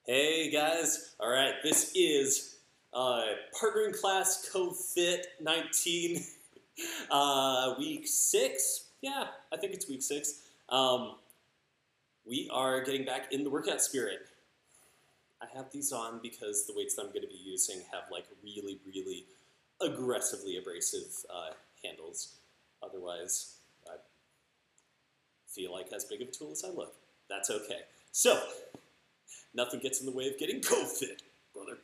Hey guys, all right, this is partnering class COV-Fit 19, week 6. Yeah, I think it's week 6. We are getting back in the workout spirit. I have these on because the weights that I'm going to be using have like really, really aggressively abrasive handles. Otherwise, I feel like as big of a tool as I look. That's okay. So, nothing gets in the way of getting COV-Fit, brother.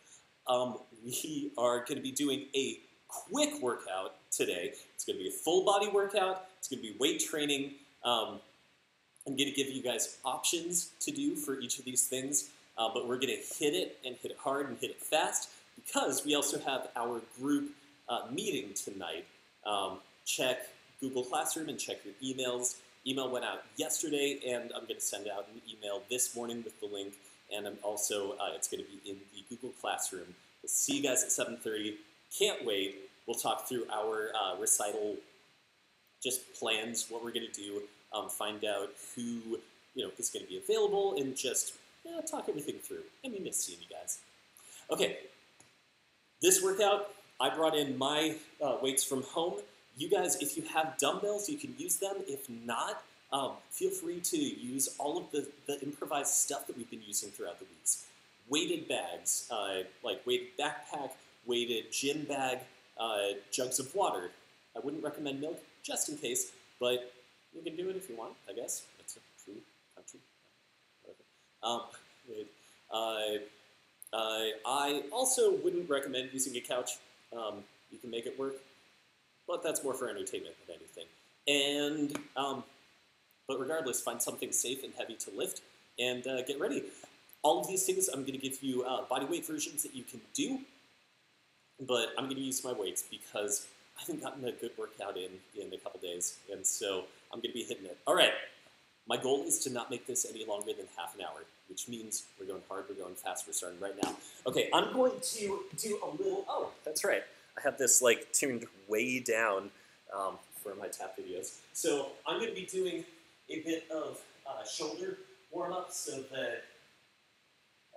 We are going to be doing a quick workout today. It's going to be a full body workout. It's going to be weight training. I'm going to give you guys options to do for each of these things, but we're going to hit it and hit it hard and hit it fast because we also have our group meeting tonight. Check Google Classroom and check your emails. Email went out yesterday, and I'm going to send out an email this morning with the link. And I'm also, it's going to be in the Google Classroom. We'll see you guys at 7:30. Can't wait. We'll talk through our recital, just plans, what we're going to do, find out who is going to be available, and just talk everything through. And we miss seeing you guys. Okay, this workout, I brought in my weights from home. You guys, if you have dumbbells, you can use them. If not, feel free to use all of the improvised stuff that we've been using throughout the weeks. Weighted bags, like weighted backpack, weighted gym bag, jugs of water. I wouldn't recommend milk, just in case, but you can do it if you want, I guess. It's a free country. Whatever. I also wouldn't recommend using a couch. You can make it work, but that's more for entertainment than anything. And but regardless, find something safe and heavy to lift and get ready. All of these things, I'm going to give you body weight versions that you can do, but I'm going to use my weights because I haven't gotten a good workout in a couple days, and so I'm going to be hitting it. All right, my goal is to not make this any longer than half an hour, which means we're going hard, we're going fast, we're starting right now. Okay, I'm going to do a little, oh, that's right. I have this like tuned way down for my tap videos. So I'm going to be doing a bit of shoulder warm-up so that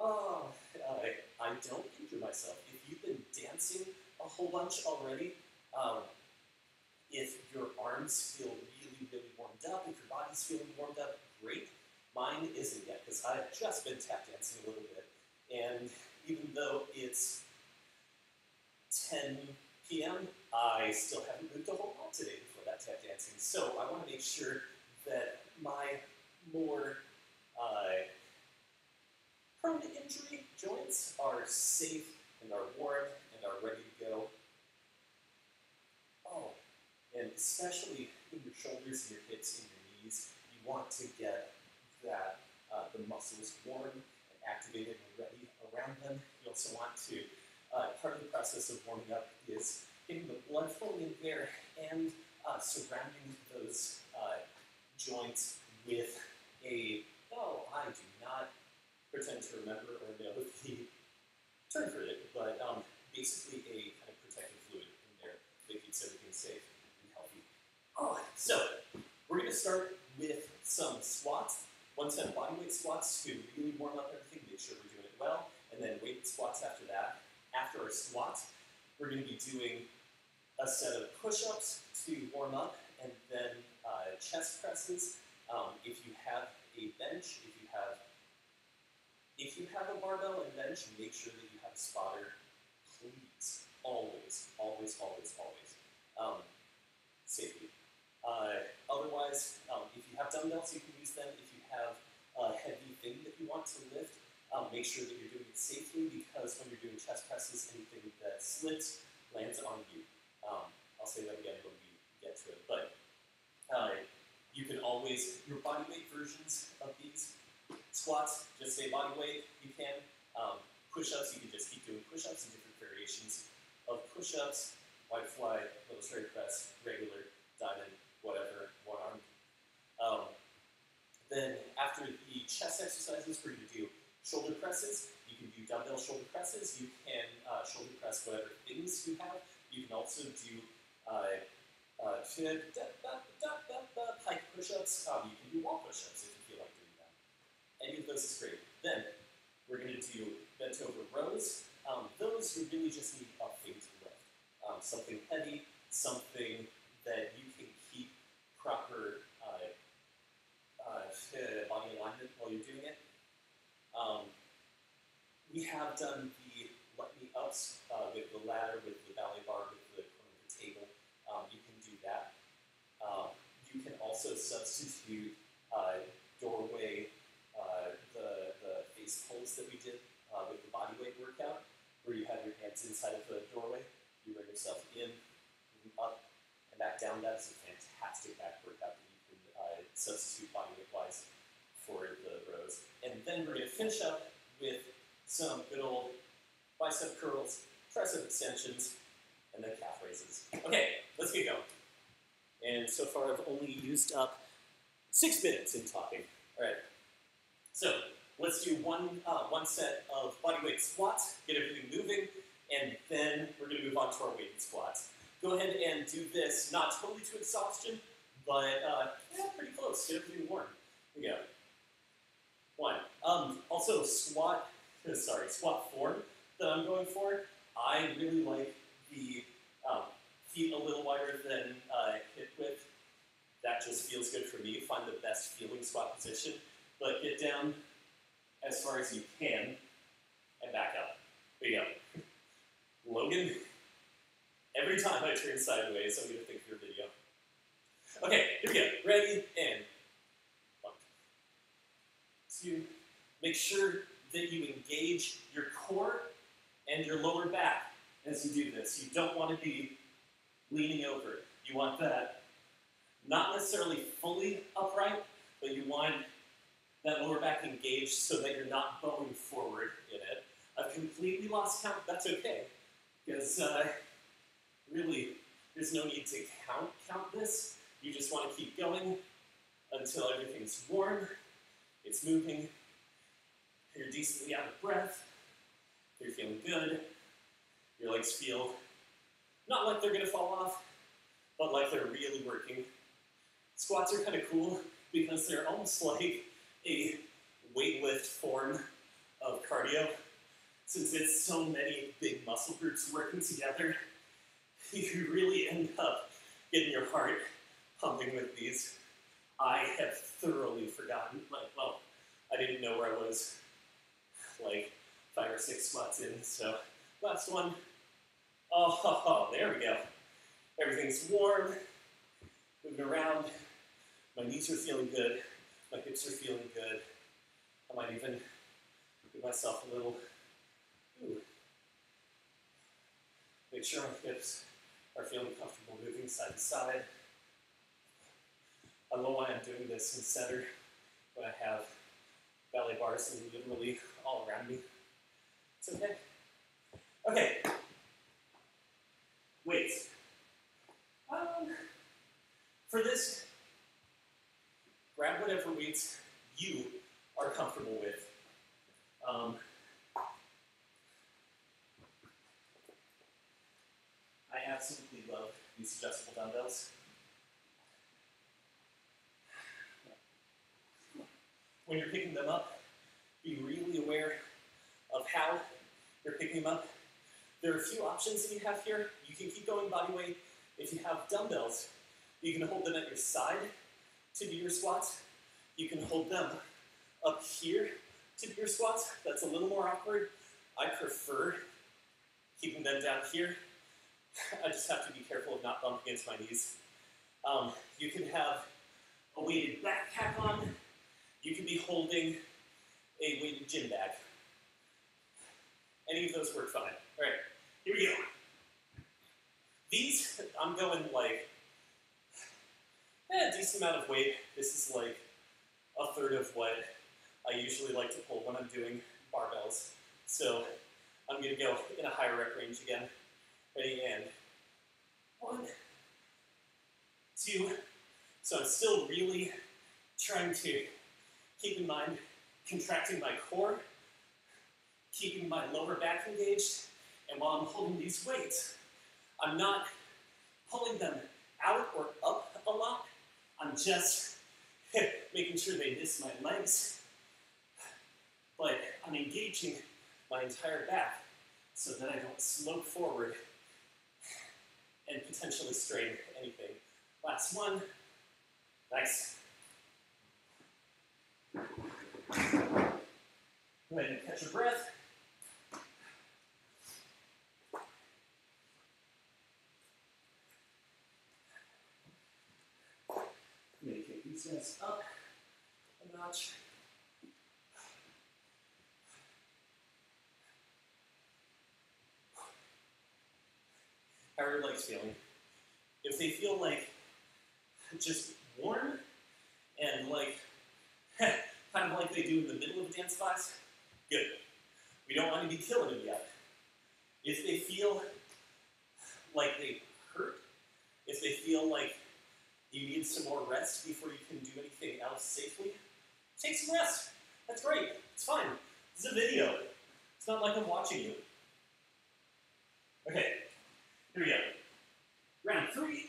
I don't injure myself. If you've been dancing a whole bunch already, if your arms feel really, really warmed up, if your body's feeling warmed up, great. Mine isn't yet because I've just been tap dancing a little bit. And even though it's 10 p.m., I still haven't moved a whole lot today before that tap dancing. So I want to make sure that my more prone to injury joints are safe and are warm and are ready to go. Oh, and especially in your shoulders and your hips and your knees, you want to get that the muscles warm and activated and ready around them. You also want to, part of the process of warming up is getting the blood flowing in there and surrounding those joints with a, I do not pretend to remember or know the term for it, but basically a kind of protective fluid in there that keeps everything safe and healthy. So we're going to start with some squats. 1 set of bodyweight squats to really warm up everything, make sure we're doing it well, and then weighted squats after that. After our squats, we're going to be doing a set of push-ups to warm up, and then chest presses. If you have a bench, if you have a barbell and bench, make sure that you have a spotter. Please, always, always, always, always. Safety. Otherwise, if you have dumbbells, you can use them. If you have a heavy thing that you want to lift, make sure that you're doing it safely, because when you're doing chest presses, anything that slips lands on you. I'll say that again when we get to it. But you can always, your body weight versions of these squats, just say body weight, you can. Push-ups, you can just keep doing push-ups and different variations of push-ups, wide fly, little straight press, regular, diamond, whatever, one-armed. Then after the chest exercises, we're going to do shoulder presses. You can do dumbbell shoulder presses. You can shoulder press whatever things you have. You can also do pike push-ups. You can do wall push-ups if you feel like doing that. Any of those is great. Then we're going to do really just need a thing to lift. Something heavy, something that you can keep proper body alignment while you're doing it. We have done the let me ups with the ladder, with the ballet bar, with the corner of the table. You can do that. You can also substitute doorway, the face pulls that we did with the bodyweight workout, where you have your hands inside of the doorway, you bring yourself in, up, and back down. That is a fantastic back workout that you can substitute bodyweight-wise for the rows. And then we're going to finish up with some good old bicep curls, tricep extensions, and then calf raises. Okay, let's get going. And so far I've only used up 6 minutes in talking. All right, so let's do one set of bodyweight squats, get everything moving, and then we're going to move on to our weighted squats. Go ahead and do this, not totally to exhaustion, but yeah, pretty close. Get everything warm. Here we go. 1. Also, squat form that I'm going for. I really like the feet a little wider than hip width. That just feels good for me. Find the best feeling squat position, but get down as far as you can and back up. There you go. Logan, every time I turn sideways, I'm going to think of your video. Okay, here we go. Ready, and 1, 2. Make sure that you engage your core and your lower back as you do this. You don't want to be leaning over. You want that not necessarily fully upright, but you want that lower back engaged so that you're not bowing forward in it. I've completely lost count. That's okay, because really, there's no need to count this. You just want to keep going until everything's warm, it's moving, you're decently out of breath, you're feeling good, your legs feel not like they're going to fall off, but like they're really working. Squats are kind of cool because they're almost like a weightlift form of cardio. Since it's so many big muscle groups working together, you really end up getting your heart pumping with these. I have thoroughly forgotten, I didn't know where I was 5 or 6 squats in, so last one. Oh, there we go. Everything's warm, moving around. My knees are feeling good. My hips are feeling good. I might even give myself a little, make sure my hips are feeling comfortable moving side to side. I don't know why I'm doing this in center when I have ballet bars literally all around me. It's okay. Okay. Weights. For this, grab whatever weights you are comfortable with. I absolutely love these adjustable dumbbells. When you're picking them up, be really aware of how you're picking them up. There are a few options that you have here. You can keep going body weight. If you have dumbbells, you can hold them at your side to do your squats. You can hold them up here to do your squats. That's a little more awkward. I prefer keeping them down here. I just have to be careful of not bumping against my knees. You can have a weighted backpack on. You can be holding a weighted gym bag. Any of those work fine. All right, here we go. These, I'm going a decent amount of weight. This is like a third of what I usually like to pull when I'm doing barbells. So I'm going to go in a higher rep range again. Ready, and 1, 2. So I'm still really trying to keep in mind contracting my core, keeping my lower back engaged, and while I'm holding these weights, I'm not pulling them out or up a lot. I'm just making sure they miss my legs, but I'm engaging my entire back so that I don't slope forward and potentially strain anything. Last one. Nice. Go ahead and catch your breath. I'm going to take these guys up a notch. How are your legs feeling? If they feel like just warm and like kind of like they do in the middle of a dance class, good. We don't want to be killing them yet. If they feel like they hurt, if they feel like you need some more rest before you can do anything else safely, take some rest. That's great. It's fine. This is a video. It's not like I'm watching you. Okay, here we go. Round 3.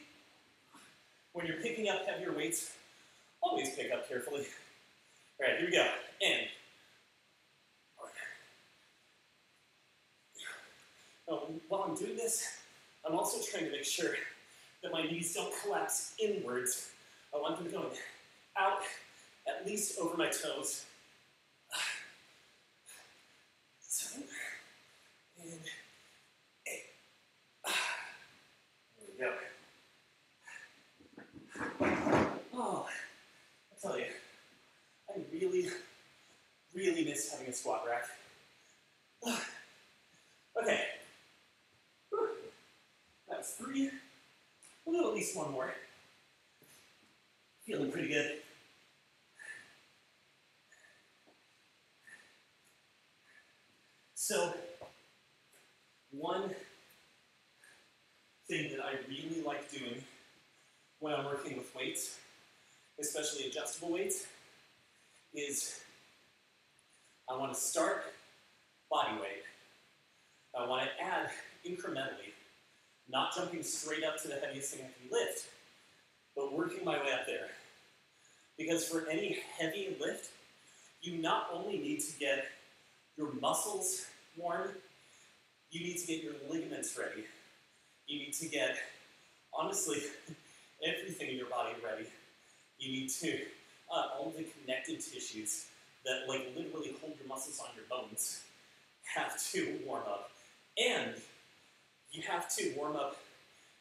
When you're picking up heavier weights, always pick up carefully. All right, here we go. And now, while I'm doing this, I'm also trying to make sure that my knees don't collapse inwards. I want them going out, at least over my toes. 7 and 8. There we go. Oh, I tell you, I really, really miss having a squat rack. Okay. That was 3. We'll do at least one more. Feeling pretty good. So, one thing that I really like doing when I'm working with weights, especially adjustable weights, is I want to start body weight. I want to add incrementally, not jumping straight up to the heaviest thing I can lift, but working my way up there. Because for any heavy lift, you not only need to get your muscles warm, you need to get your ligaments ready. You need to get, honestly, everything in your body ready. You need to, all the connective tissues that like literally hold your muscles on your bones have to warm up. And you have to warm up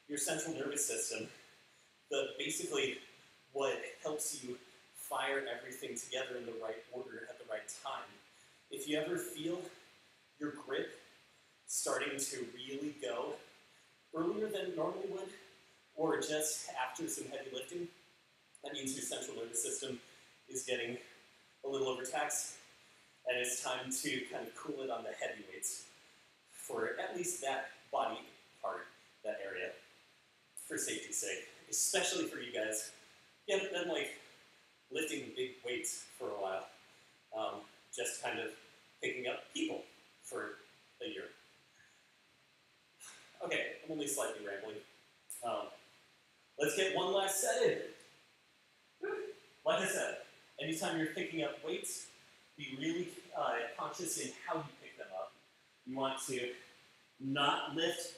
your central nervous system, basically what helps you fire everything together in the right order at the right time. If you ever feel your grip starting to really go earlier than normally would, or just after some heavy lifting, that means your central nervous system is getting a little overtaxed, and it's time to kind of cool it on the heavy weights for at least that body part, that area, for safety's sake, especially for you guys. You haven't been like lifting big weights for a while, just kind of picking up people for a year. Okay, I'm only slightly rambling. Let's get one last set in. Like I said, anytime you're picking up weights, be really conscious in how you pick them up. You want to not lift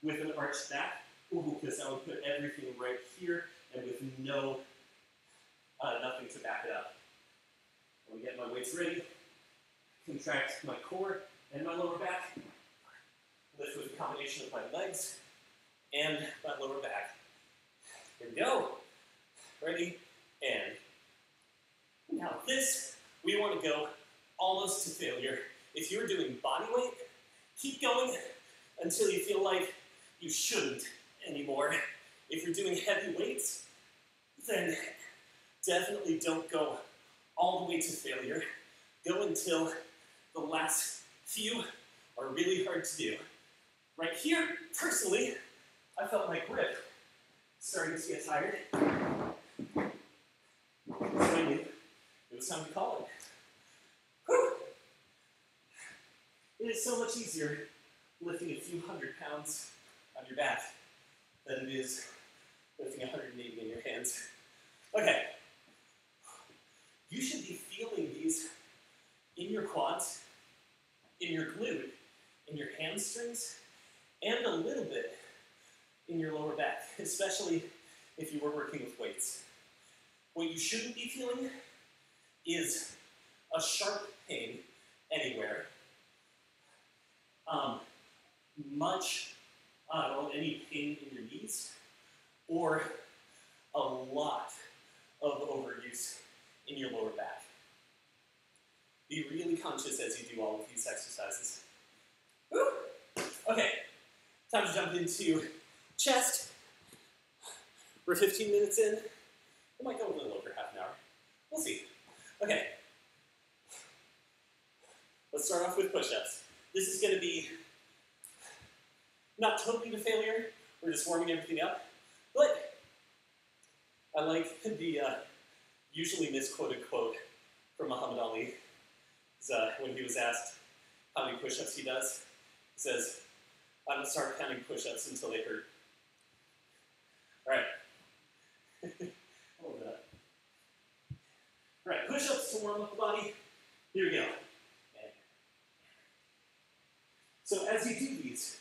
with an arched back, because that would put everything right here and with nothing to back it up. When I get my weights ready, contract my core and my lower back, lift with a combination of my legs and my lower back. Here we go. Ready, and now this, we want to go almost to failure. If you're doing body weight, keep going until you feel like you shouldn't anymore. If you're doing heavy weights, then definitely don't go all the way to failure. Go until the last few are really hard to do. Right here, personally, I felt my grip starting to get tired. So I knew it was time to call it. Whew. It is so much easier lifting a few 100 pounds on your back than it is lifting 180 in your hands. Okay. You should be feeling these in your quads, in your glute, in your hamstrings and a little bit in your lower back, especially if you were working with weights. What you shouldn't be feeling is a sharp pain anywhere, any pain in your knees, or a lot of overuse in your lower back. Be really conscious as you do all of these exercises. Woo! Okay, time to jump into chest. We're 15 minutes in. We might go a little over half an hour. We'll see. Okay. Let's start off with push-ups. This is going to be not totally to failure. We're just warming everything up. But I like the usually misquoted quote from Muhammad Ali. When he was asked how many push-ups he does, he says, "I don't start counting push-ups until they hurt." All right. Hold that. All right, push-ups to warm up the body. Here we go. So as you do these,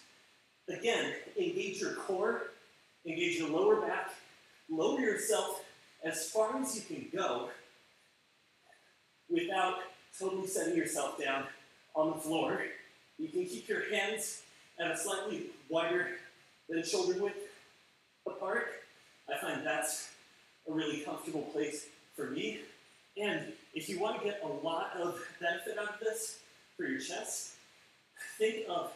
again, engage your core, engage your lower back, lower yourself as far as you can go without totally setting yourself down on the floor. You can keep your hands at a slightly wider than shoulder width apart. I find that's a really comfortable place for me. And if you want to get a lot of benefit out of this for your chest, think of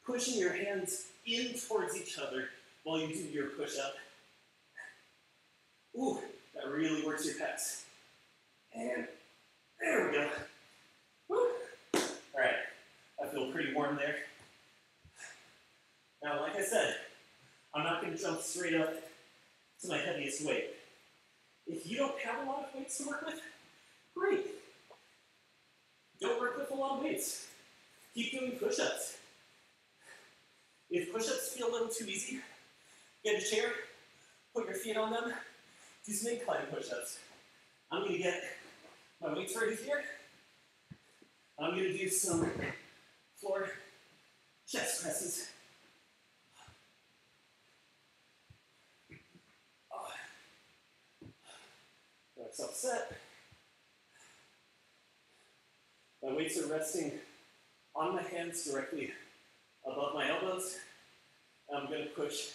pushing your hands in towards each other while you do your push-up. Ooh, that really works your pecs. And there we go. Woo. All right, I feel pretty warm there. Now, like I said, I'm not going to jump straight up to my heaviest weight. If you don't have a lot of weights to work with, great. Don't work with a lot of weights. Keep doing push-ups. If push-ups feel a little too easy, get a chair, put your feet on them, do some incline push-ups. I'm going to get my weights ready here. I'm going to do some floor chest presses. Get myself set. My weights are resting on my hands directly above my elbows. I'm going to push.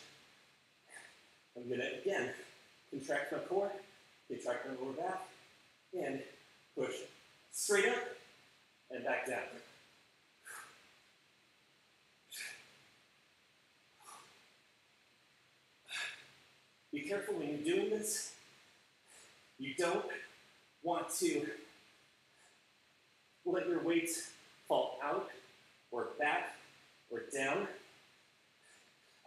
I'm going to, again, contract my core, contract my lower back, and push straight up and back down. Be careful when you're doing this. You don't want to let your weights fall out or back or down.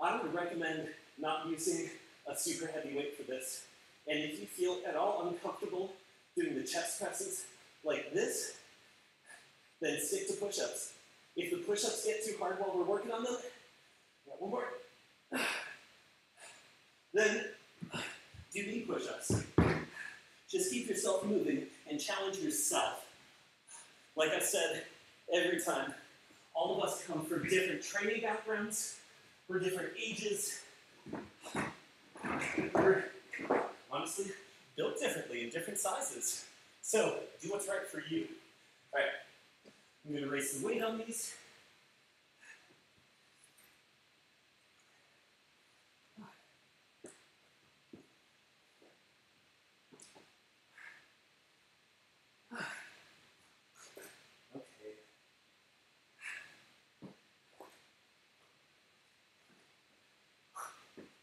I would recommend not using a super heavy weight for this. And if you feel at all uncomfortable doing the chest presses like this, then stick to push-ups. If the push-ups get too hard while we're working on them, one more. Then do knee push-ups. Just keep yourself moving and challenge yourself. Like I said, every time, all of us come from different training backgrounds, we're different ages, we're honestly built differently in different sizes. So do what's right for you. All right, I'm going to raise some weight on these.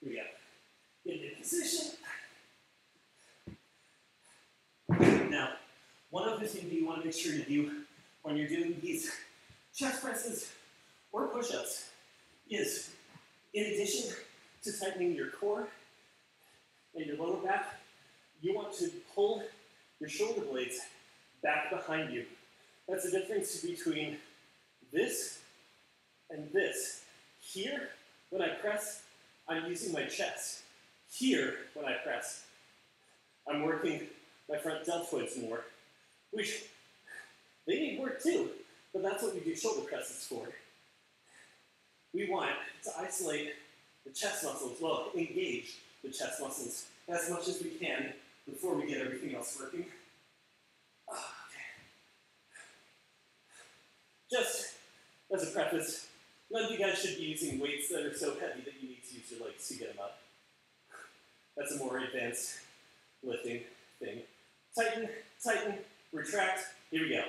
Here we go. Get into position. Now, one other thing that you want to make sure to do when you're doing these chest presses or push-ups is, in addition to tightening your core and your lower back, you want to pull your shoulder blades back behind you. That's the difference between this and this. Here, when I press, I'm using my chest. Here, when I press, I'm working my front deltoids more, which they need work too, but that's what we do shoulder presses for. we want to isolate the chest muscles, well, engage the chest muscles as much as we can before we get everything else working. Okay. Just as a preface, none of you guys should be using weights that are so heavy that you need to use your legs to get them up. That's a more advanced lifting thing. Tighten, tighten, retract. Here we go.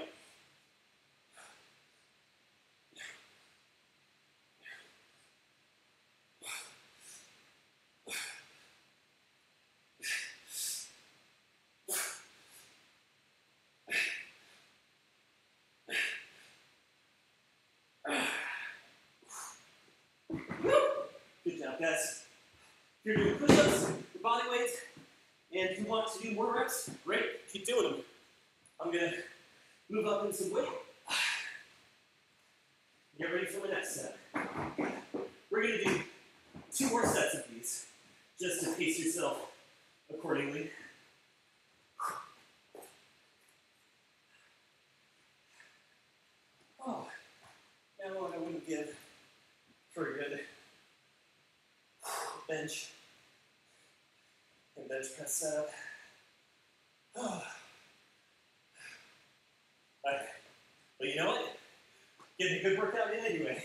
Good job, guys. If you're doing push-ups, your body weight, and if you want to do more reps, great, keep doing them. I'm going to move up in some weight. Get ready for my next set. We're going to do 2 more sets of these, just to pace yourself accordingly. Oh, now what I wouldn't give for a good bench and bench press setup. Oh. Okay. But you know what? Getting a good workout in anyway.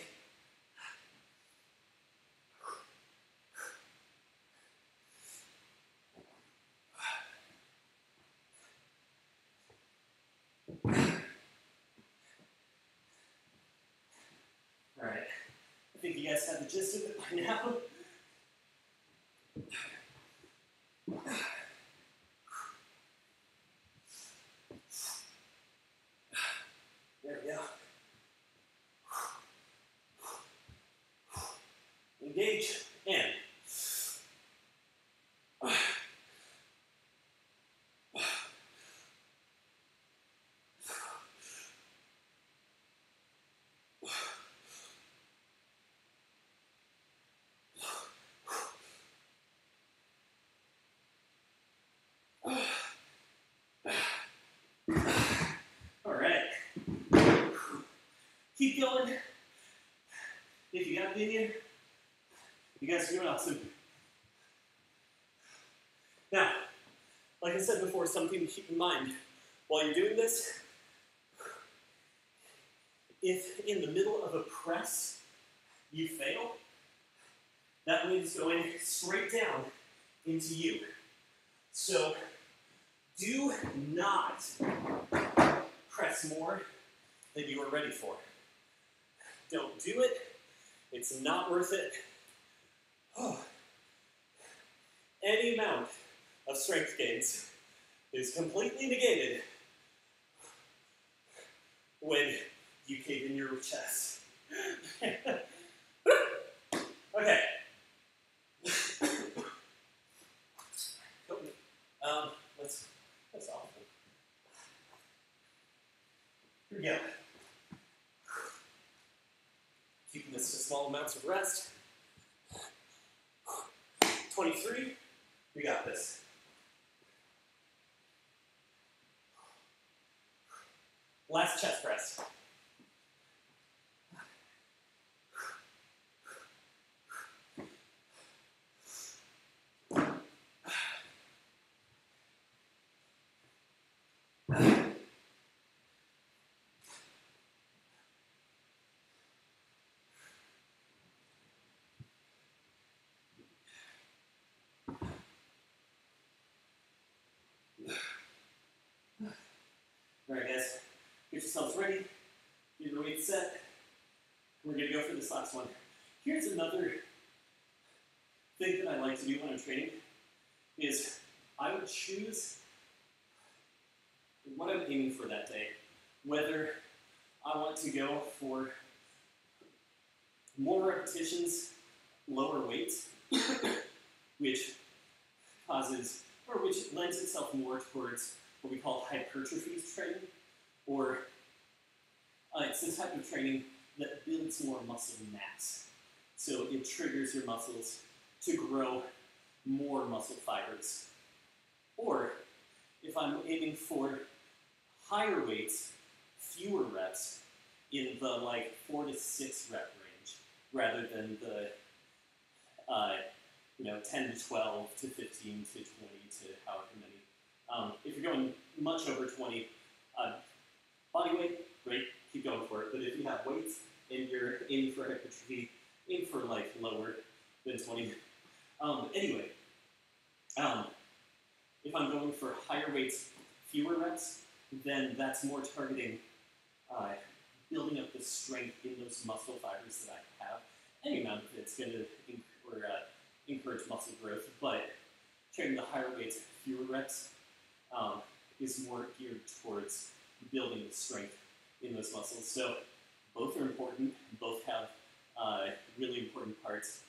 Alright. I think you guys have the gist of it by now. There we go. Engage and all right. Keep going. If you got it in you, you guys are doing awesome. Now, like I said before, something to keep in mind while you're doing this. If in the middle of a press you fail, that means going straight down into you. So do not press more than you are ready for. Don't do it. It's not worth it. Oh. Any amount of strength gains is completely negated when you cave in your chest. Okay. That's awful. Here we go. Keeping this to small amounts of rest. 23, we got this. Last chest press. All right, guys, get yourselves ready. Get your weight set. We're going to go for this last one. Here's another thing that I like to do when I'm training is I would choose what I'm aiming for that day. Whether I want to go for more repetitions, lower weights, which causes, or which lends itself more towards what we call hypertrophy training, or it's the type of training that builds more muscle mass. So it triggers your muscles to grow more muscle fibers. Or if I'm aiming for higher weights, fewer reps in the 4 to 6 rep range, rather than the 10 to 12 to 15 to 20 to however many. If you're going much over 20, body weight, great, keep going for it. But if you have weights and you're aiming for hypertrophy, aim for like lower than 20. Anyway, if I'm going for higher weights, fewer reps, then that's more targeting building up the strength in those muscle fibers that I have. Any amount of it's going to encourage muscle growth, but training the higher weights, fewer reps, is more geared towards building the strength in those muscles. So both are important. Both have really important parts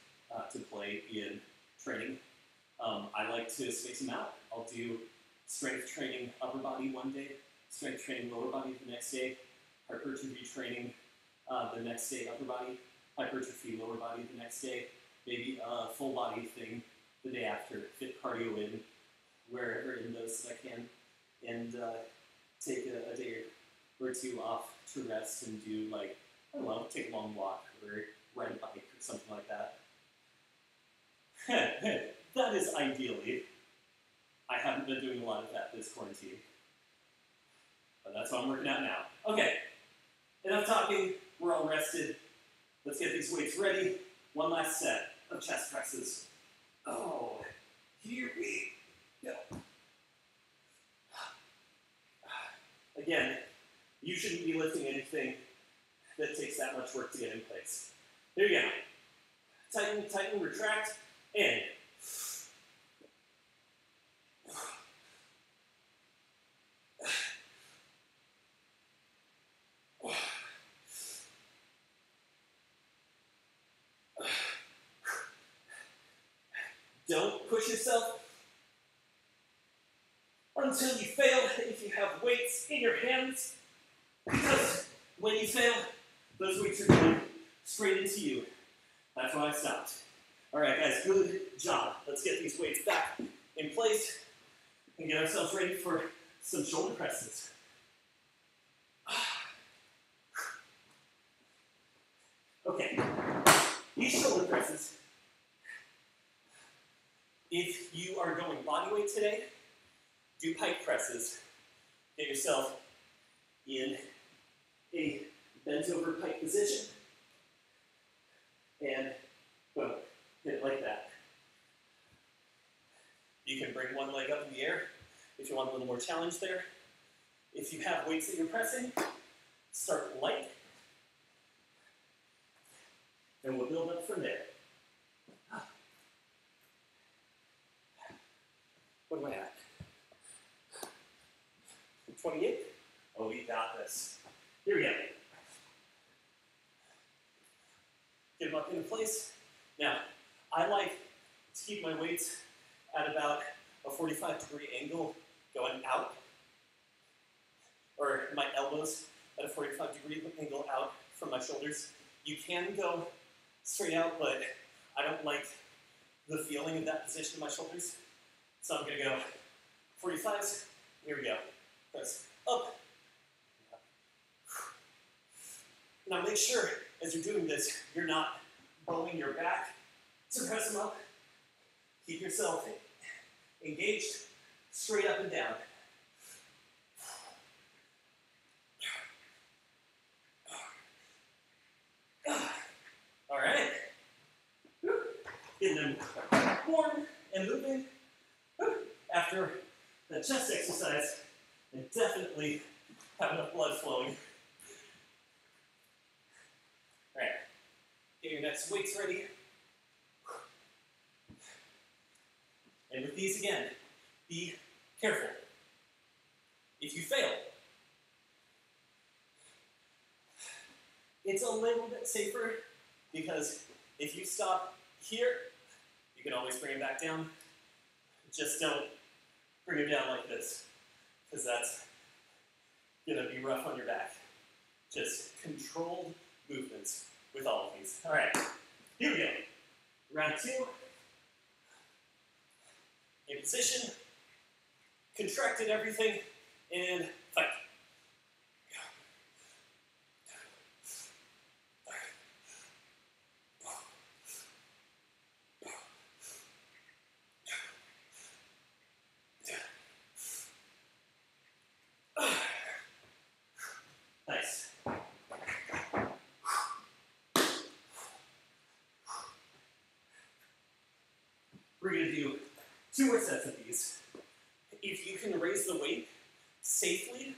to play in training. I like to space them out. I'll do strength training upper body one day, strength training lower body the next day, hypertrophy training the next day upper body, hypertrophy lower body the next day, maybe a full body thing the day after, fit cardio in wherever in those that I can, and take a day or two off to rest and do like, I don't know, take a long walk or ride a bike or something like that. That is ideally. I haven't been doing a lot of that this quarantine, but that's what I'm working out now. Okay, enough talking, we're all rested. Let's get these weights ready. One last set of chest presses. Oh, here we go. Again, you shouldn't be lifting anything that takes that much work to get in place. Here you go. Tighten, tighten, retract, and don't push yourself until you fail if you have weights in your hands, because when you fail, those weights are going straight into you. That's why I stopped. All right, guys, good job. Let's get these weights back in place and get ourselves ready for some shoulder presses. Okay, these shoulder presses, if you are going body weight today, do pike presses. Get yourself in a bent over pike position and boom, hit it like that. You can bring one leg up in the air if you want a little more challenge there. If you have weights that you're pressing, start light and we'll build up from there. What am I at? 28? Oh, we got this. Here we go. Get them up into place. Now, I like to keep my weights at about a 45-degree angle going out, or my elbows at a 45-degree angle out from my shoulders. You can go straight out, but I don't like the feeling of that position in my shoulders. So I'm going to go 45s. Here we go. Press up. Now make sure, as you're doing this, you're not bowing your back to press them up. Keep yourself engaged, straight up and down. All right. Getting them warm and moving. After the chest exercise, and definitely have enough blood flowing. All right, get your next weights ready. And with these again, be careful. If you fail, it's a little bit safer because if you stop here, you can always bring it back down. Just don't bring it down like this, because that's gonna be rough on your back. Just controlled movements with all of these. All right, here we go. Round 2. In position, contracted everything, and fight. We're going to do 2 more sets of these. If you can raise the weight safely,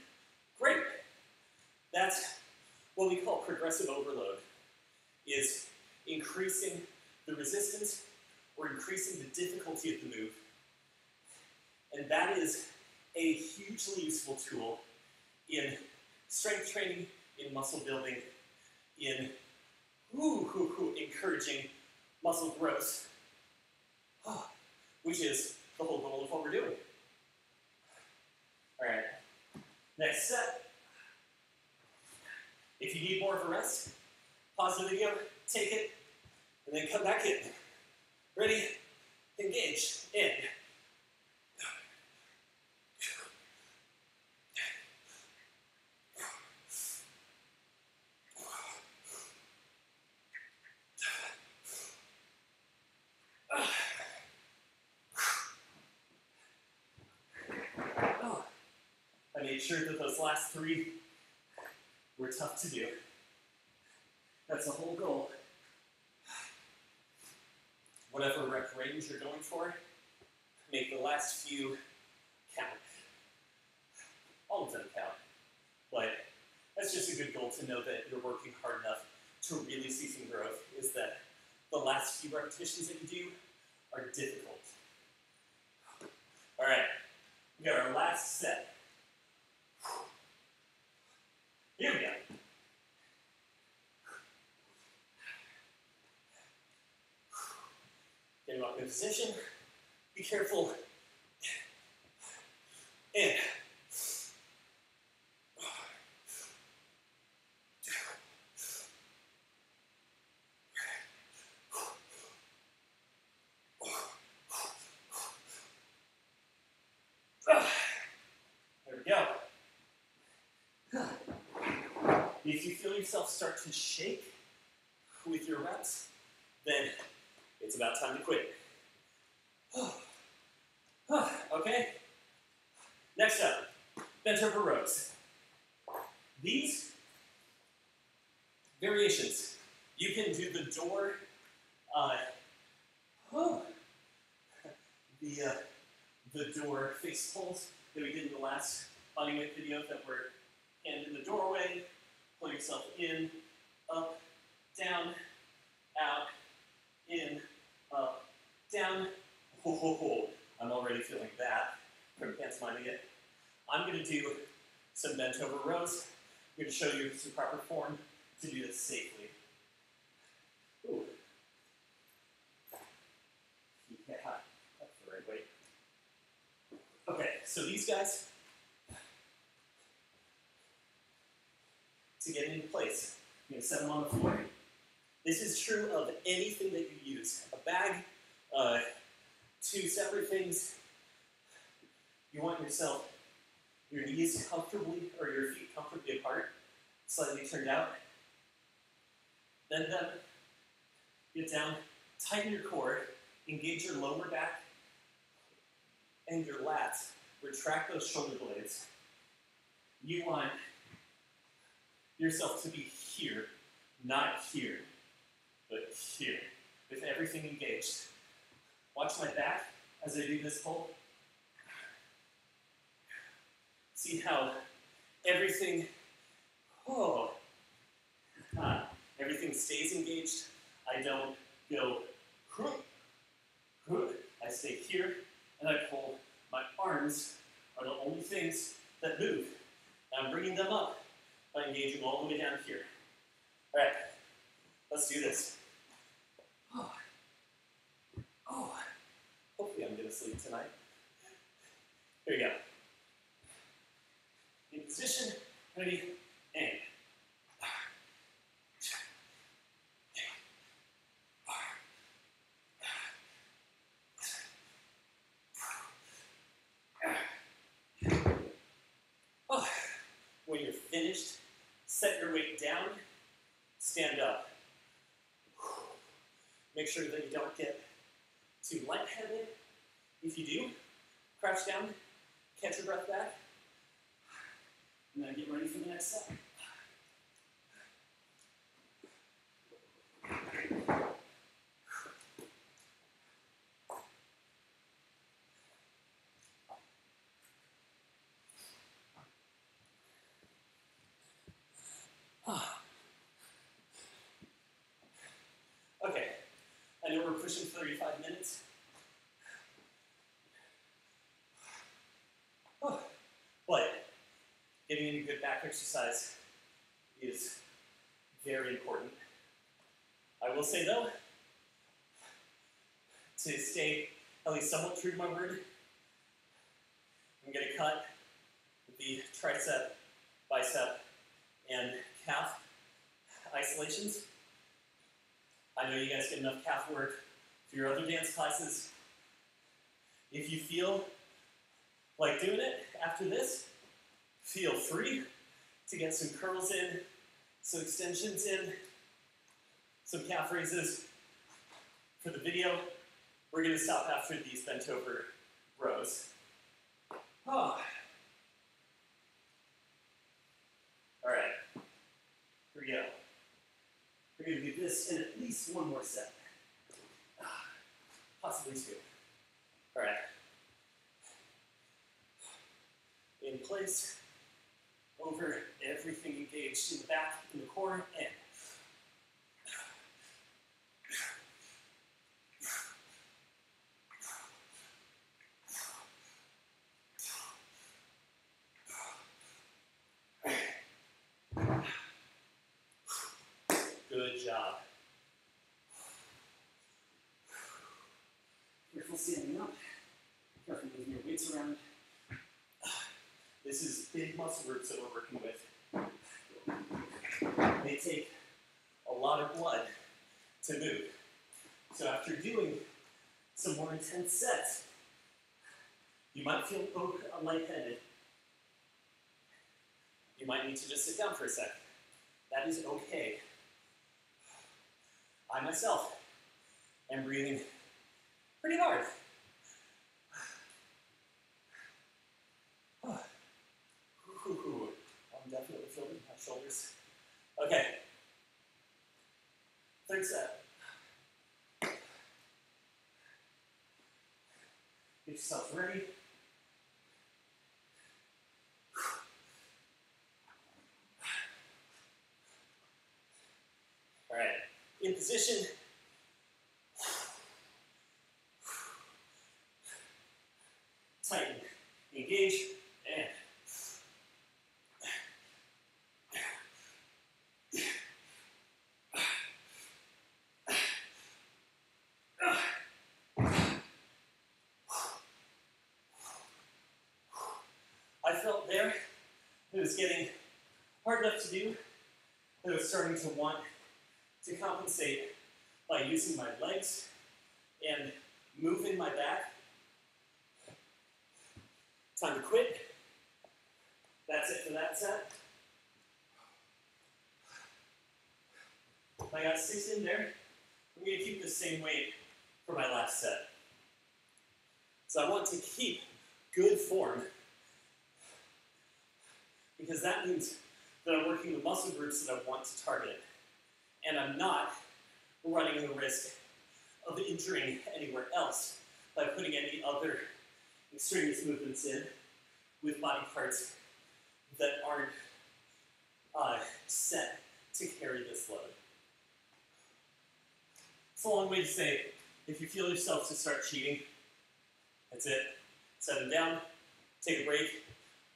great. That's what we call progressive overload, is increasing the resistance or increasing the difficulty of the move. And that is a hugely useful tool in strength training, in muscle building, in encouraging muscle growth, which is the whole goal of what we're doing. All right, next set. If you need more of a rest, pause the video, take it, and then come back in. Ready? Engage. In. I made sure that those last 3 were tough to do. That's the whole goal. Whatever rep range you're going for, make the last few count. All of them count. But that's just a good goal to know that you're working hard enough to really see some growth, is that the last few repetitions that you do are difficult. All right, we got our last set. Here we go. Get him up in position. Be careful. In. There we go. If you feel yourself start to shake with your reps, then it's about time to quit. Okay? Next up, bent over rows. These variations, you can do the door, the door face pulls that we did in the last bodyweight video that were hand in the doorway, pull yourself in, up, down, out, in, up, down. I'm already feeling that from pantomiming it. I'm going to do some bent over rows. I'm going to show you some proper form to do this safely. Ooh. Yeah, that's the right weight. Okay, so these guys, to get into place, I'm going to set them on the floor. This is true of anything that you use. A bag, 2 separate things. You want your knees comfortably, or your feet comfortably apart, slightly turned out. Bend them, get down, tighten your core, engage your lower back and your lats. Retract those shoulder blades. You want yourself to be here, not here, but here, with everything engaged. Watch my back as I do this pull. See how everything, everything stays engaged. I don't go, I stay here, and I pull. My arms are the only things that move. And I'm bringing them up by engaging all the way down here. All right, let's do this. Hopefully I'm going to sleep tonight. Here we go. In position, ready, and. When you're finished, set your weight down, stand up. Make sure that you don't get too lightheaded. If you do, crouch down, catch your breath back, and then get ready for the next set. pushing 35 minutes. Oh. But getting any good back exercise is very important. I will say though, to stay at least somewhat true to my word, I'm going to cut the tricep, bicep, and calf isolations. I know you guys get enough calf work for your other dance classes. If you feel like doing it after this, feel free to get some curls in, some extensions in, some calf raises. For the video, we're going to stop after these bent over rows. Oh. All right, here we go. We're going to do this in at least one more set. Possibly two. All right. In place, over, everything engaged in the back, in the core, and good job. Careful standing up. Careful moving your weights around. This is big muscle groups that we're working with. They take a lot of blood to move. So after doing some more intense sets, you might feel lightheaded. You might need to just sit down for a sec. That is okay. I myself am breathing pretty hard. I'm definitely feeling my shoulders. Okay. Third set. Get yourself ready. All right. In position. Tighten. Engage. And I felt there it was getting hard enough to do that I was starting to want to compensate by using my legs and moving my back. Time to quit. That's it for that set. I got 6 in there. I'm going to keep the same weight for my last set. So I want to keep good form because that means that I'm working the muscle groups that I want to target. And I'm not running the risk of injuring anywhere else by putting any other extraneous movements in with body parts that aren't set to carry this load. It's a long way to say, if you feel yourself to start cheating, that's it. Set them down, take a break,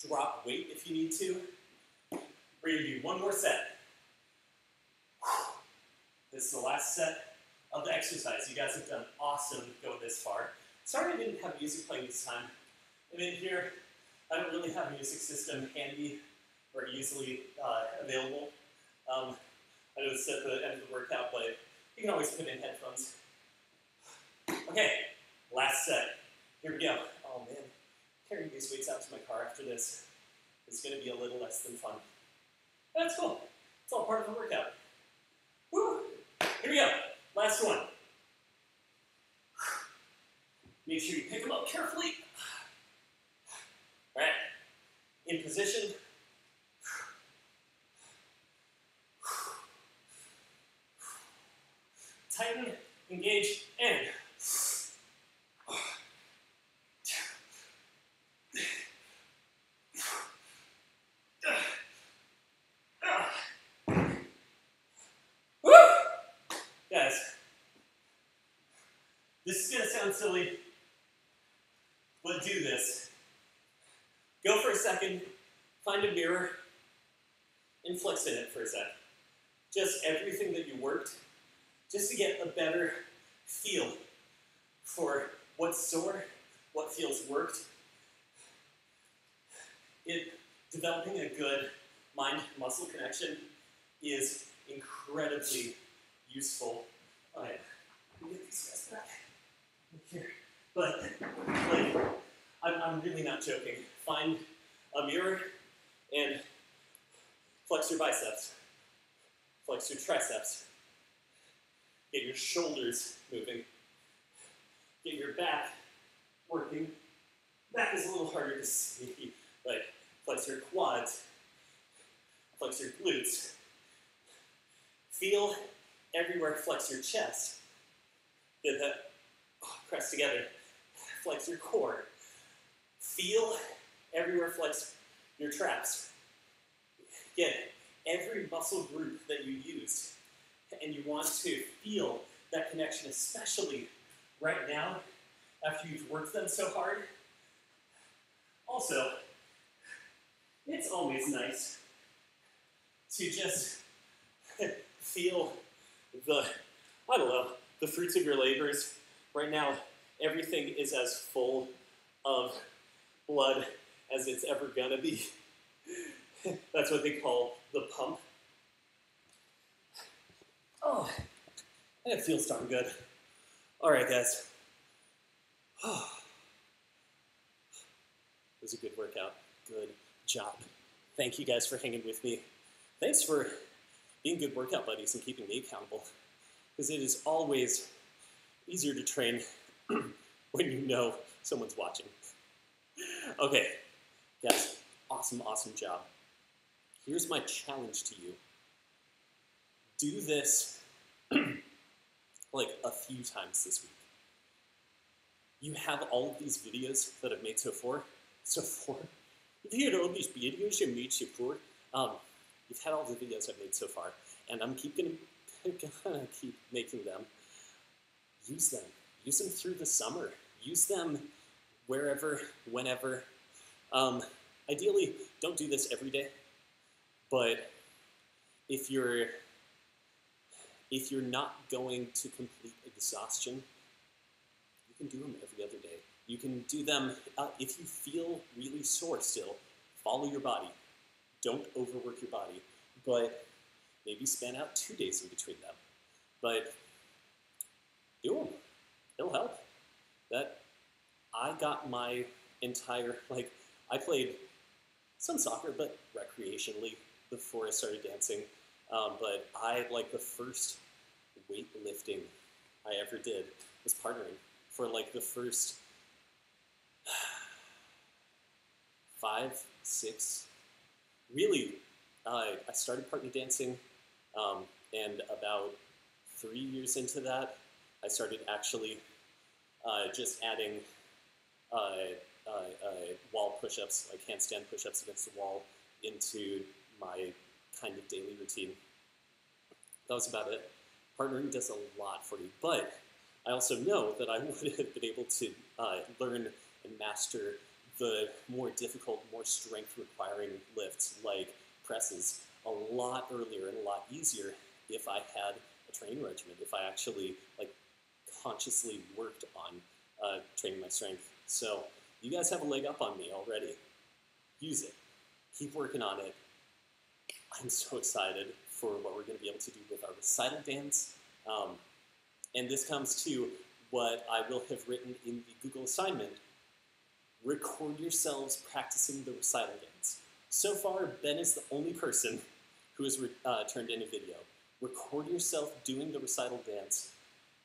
drop weight if you need to. We're going to do one more set. This is the last set of the exercise. You guys have done awesome going this far. Sorry I didn't have music playing this time. And in here, I don't really have a music system handy or easily available. I know it's at the end of the workout, but you can always put in headphones. Okay, last set. Here we go. Oh man, carrying these weights out to my car after this is going to be a little less than fun. But that's cool. It's all part of the workout. Woo! Here we go. Last one. Make sure you pick them up carefully. All right. In position. Tighten, engage, and woo! Guys, This is going to sound silly, but do this. Go for a second, find a mirror, and flex in it for a sec. Just everything that you worked, just to get a better feel for what's sore, what feels worked. Developing a good mind-muscle connection is incredibly useful. All right, let me get these guys back here. But, like, I'm really not joking. Find a mirror and flex your biceps, flex your triceps, get your shoulders moving, get your back working. Back is a little harder to see, like flex your quads, flex your glutes. Feel everywhere, flex your chest. Get that press together. Flex your core. Feel everywhere, flex your traps. Get every muscle group that you used, and you want to feel that connection, especially right now after you've worked them so hard. Also, it's always nice to just feel the fruits of your labors. Right now, everything is as full of blood as it's ever gonna be. That's what they call the pump. Oh, and it feels darn good. All right, guys. It was a good workout. Good job. Thank you guys for hanging with me. Thanks for being good workout buddies and keeping me accountable, because it is always easier to train when you know someone's watching. Okay, guys, awesome job. Here's my challenge to you. Do this like a few times this week. You have all of these videos that I've made so far. You had all these videos I made so far. You've had all the videos I've made so far, and I'm gonna keep making them. Use them. Use them through the summer. Use them wherever, whenever. Ideally, don't do this every day, but if you're not going to complete exhaustion, you can do them every other day. You can do them, if you feel really sore still, follow your body. Don't overwork your body, but maybe span out 2 days in between them. But do them. It'll help. I got my entire, I played some soccer, but recreationally before I started dancing. But the first weightlifting I ever did was partnering for the first 5, 6, really, I started partner dancing, and about 3 years into that, I started actually just adding wall push-ups, like handstand push-ups against the wall, into my kind of daily routine. That was about it. Partnering does a lot for you, but I also know that I would have been able to learn and master the more difficult, more strength-requiring lifts, like presses, a lot earlier and a lot easier if I had a training regimen, if I actually consciously worked on training my strength. So you guys have a leg up on me already. Use it. Keep working on it. I'm so excited for what we're going to be able to do with our recital dance. And this comes to what I will have written in the Google assignment. Record yourselves practicing the recital dance. So far, Ben is the only person who has turned in a video. Record yourself doing the recital dance.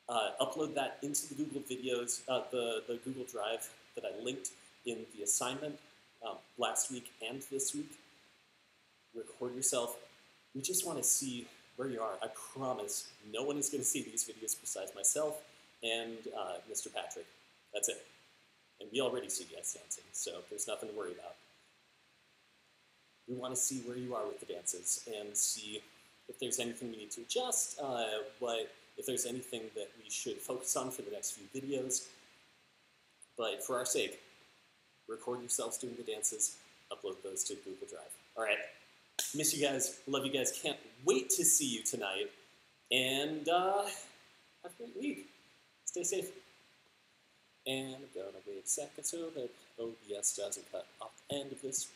Upload that into the Google videos, the Google Drive that I linked in the assignment last week and this week. Record yourself. We just want to see where you are. I promise no one is going to see these videos besides myself and Mr. Patrick. That's it. And we already see you guys dancing, so there's nothing to worry about. We want to see where you are with the dances and see if there's anything we need to adjust, what if there's anything that we should focus on for the next few videos. But for our sake, record yourselves doing the dances, upload those to Google Drive. All right, miss you guys, love you guys, can't wait to see you tonight, and have a great week. Stay safe. And I'm gonna wait a second so that OBS doesn't cut off the end of this